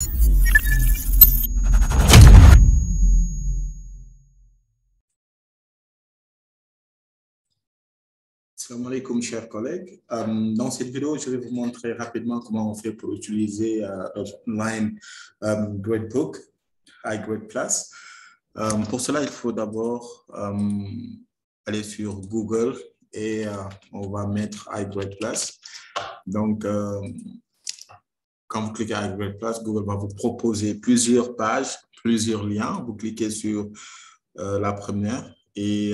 Salam alaikum, chers collègues. Dans cette vidéo, je vais vous montrer rapidement comment on fait pour utiliser online Gradebook, iGrade Plus. Pour cela, il faut d'abord aller sur Google et on va mettre iGrade Plus. Donc, quand vous cliquez iGrade Plus, Google va vous proposer plusieurs pages, plusieurs liens. Vous cliquez sur la première et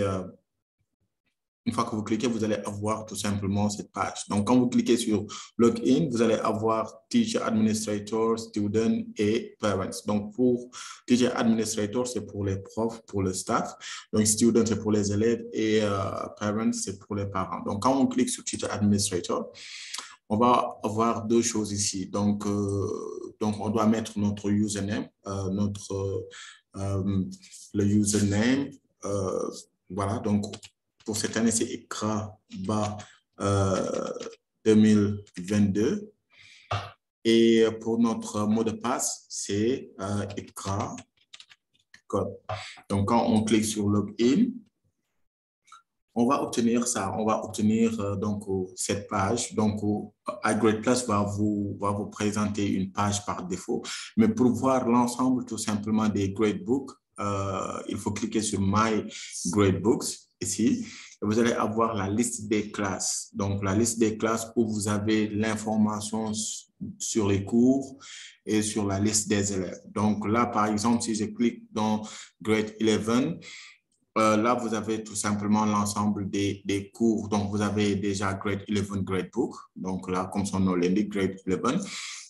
une fois que vous cliquez, vous allez avoir tout simplement cette page. Donc, quand vous cliquez sur Login, vous allez avoir Teacher, Administrator, Student et Parents. Donc, pour Teacher, Administrator, c'est pour les profs, pour le staff. Donc, Student, c'est pour les élèves et Parents, c'est pour les parents. Donc, quand on clique sur Teacher, Administrator, on va avoir deux choses ici. Donc on doit mettre notre username, le username. Voilà, donc pour cette année, c'est Iqra Ba 2022. Et pour notre mot de passe, c'est Iqra Code. Donc, quand on clique sur Login, on va obtenir ça. On va obtenir donc cette page. Donc, iGrade Plus va vous présenter une page par défaut. Mais pour voir l'ensemble tout simplement des gradebooks, il faut cliquer sur My Gradebooks ici. Et vous allez avoir la liste des classes. Donc, la liste des classes où vous avez l'information sur les cours et sur la liste des élèves. Donc, là, par exemple, si je clique dans Grade 11, là, vous avez tout simplement l'ensemble des cours. Donc, vous avez déjà Grade 11 Gradebook. Donc, là, comme son nom l'indique, Grade 11.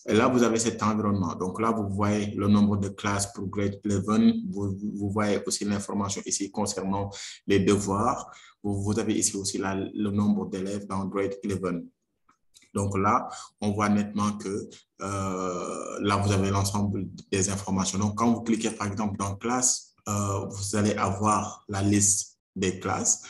Et là, vous avez cet environnement. Donc, là, vous voyez le nombre de classes pour Grade 11. Vous voyez aussi l'information ici concernant les devoirs. Vous avez ici aussi le nombre d'élèves dans Grade 11. Donc là, on voit nettement que là, vous avez l'ensemble des informations. Donc, quand vous cliquez, par exemple, dans classe, vous allez avoir la liste des classes.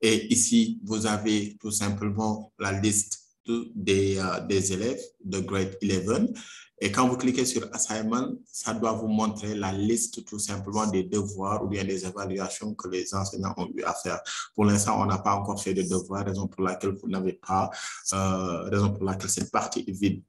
Et ici, vous avez tout simplement la liste des élèves de grade 11. Et quand vous cliquez sur Assignment, ça doit vous montrer la liste tout simplement des devoirs ou bien des évaluations que les enseignants ont eu à faire. Pour l'instant, on n'a pas encore fait de devoirs, raison pour laquelle vous n'avez pas, raison pour laquelle cette partie est vide.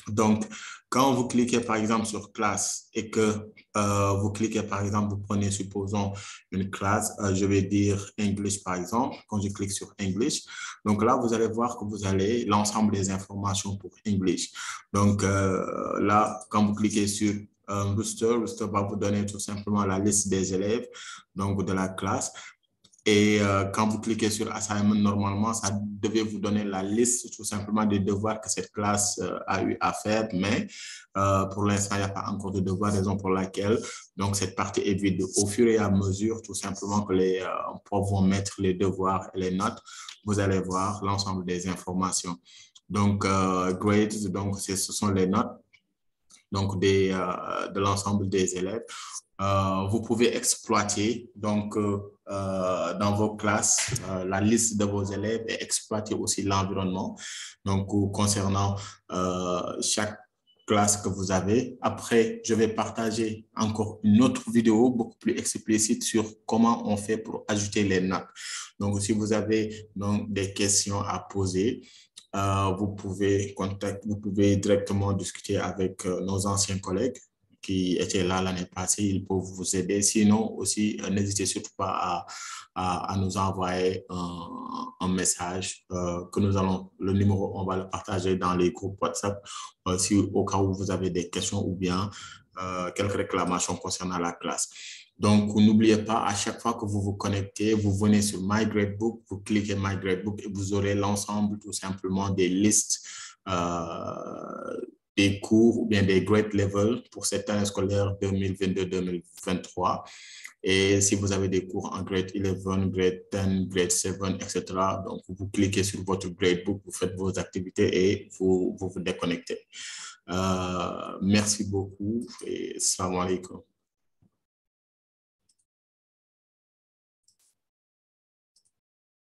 Donc, quand vous cliquez par exemple sur classe et que vous cliquez par exemple, vous prenez supposons une classe, je vais dire English par exemple, quand je clique sur English, donc là vous allez voir que vous avez l'ensemble des informations pour English. Donc là, quand vous cliquez sur Rooster va vous donner tout simplement la liste des élèves, donc de la classe. Et quand vous cliquez sur Assignment, normalement, ça devait vous donner la liste tout simplement des devoirs que cette classe a eu à faire. Mais pour l'instant, il n'y a pas encore de devoirs, raison pour laquelle donc, cette partie est vide. Au fur et à mesure, tout simplement, que les profs vont mettre les devoirs et les notes, vous allez voir l'ensemble des informations. Donc, grades, donc, ce sont les notes donc de l'ensemble des élèves. Vous pouvez exploiter donc dans vos classes la liste de vos élèves et exploiter aussi l'environnement. Donc concernant chaque classe que vous avez. Après, je vais partager encore une autre vidéo beaucoup plus explicite sur comment on fait pour ajouter les notes. Donc, si vous avez donc des questions à poser, vous pouvez directement discuter avec nos anciens collègues qui étaient là l'année passée, ils peuvent vous aider. Sinon, aussi, n'hésitez surtout pas à nous envoyer un message que nous allons, le numéro, on va le partager dans les groupes WhatsApp si au cas où vous avez des questions ou bien quelques réclamations concernant la classe. Donc, n'oubliez pas, à chaque fois que vous vous connectez, vous venez sur My Gradebook, vous cliquez My Gradebook et vous aurez l'ensemble tout simplement des listes des cours ou bien des grade level pour cette année scolaire 2022-2023. Et si vous avez des cours en grade 11, grade 10, grade 7, etc., donc vous cliquez sur votre gradebook, vous faites vos activités et vous vous déconnectez. Merci beaucoup et salam alaikum.